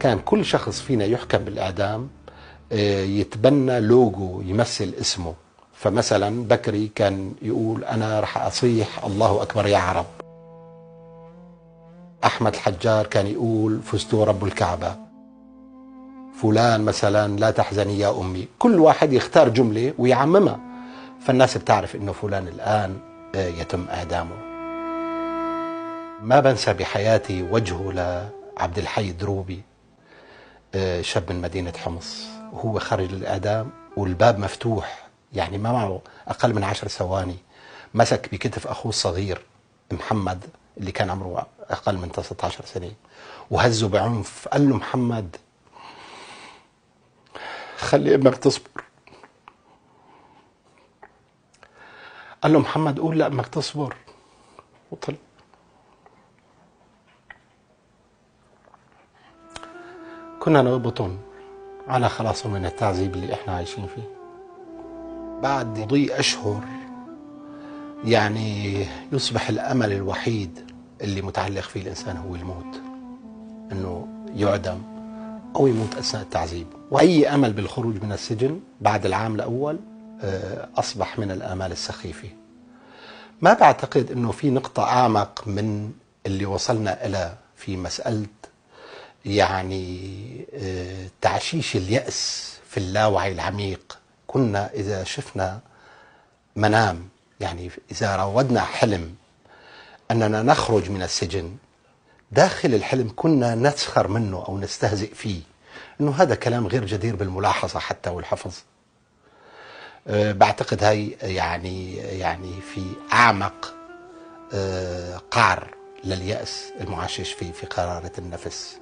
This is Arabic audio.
كان كل شخص فينا يحكم بالإعدام يتبنى لوجو يمثل اسمه. فمثلا بكري كان يقول أنا رح أصيح الله أكبر يا عرب. أحمد الحجار كان يقول فزت رب الكعبة. فلان مثلا لا تحزني يا أمي. كل واحد يختار جملة ويعممها، فالناس بتعرف إنه فلان الآن يتم إعدامه. ما بنسى بحياتي وجهه لعبد الحي الدروبي، شاب من مدينة حمص، وهو خرج للإعدام والباب مفتوح، يعني ما معه أقل من 10 ثواني. مسك بكتف أخوه الصغير محمد اللي كان عمره أقل من 19 سنة وهزه بعنف. قال له محمد خلي ابنك تصبر. قال له محمد قول لابنك تصبر، وطلع. كنا نربطهم على خلاصهم من التعذيب اللي احنا عايشين فيه. بعد مضي أشهر يعني يصبح الأمل الوحيد اللي متعلق فيه الإنسان هو الموت، أنه يعدم أو يموت أثناء التعذيب. وأي أمل بالخروج من السجن بعد العام الأول أصبح من الآمال السخيفة. ما بعتقد أنه في نقطة أعمق من اللي وصلنا إلى في مسألة يعني تعشيش اليأس في اللاوعي العميق. كنا إذا شفنا منام، يعني إذا راودنا حلم أننا نخرج من السجن، داخل الحلم كنا نسخر منه أو نستهزئ فيه، أنه هذا كلام غير جدير بالملاحظة حتى والحفظ. بعتقد هاي يعني في أعمق قعر لليأس المعشش في قرارة النفس.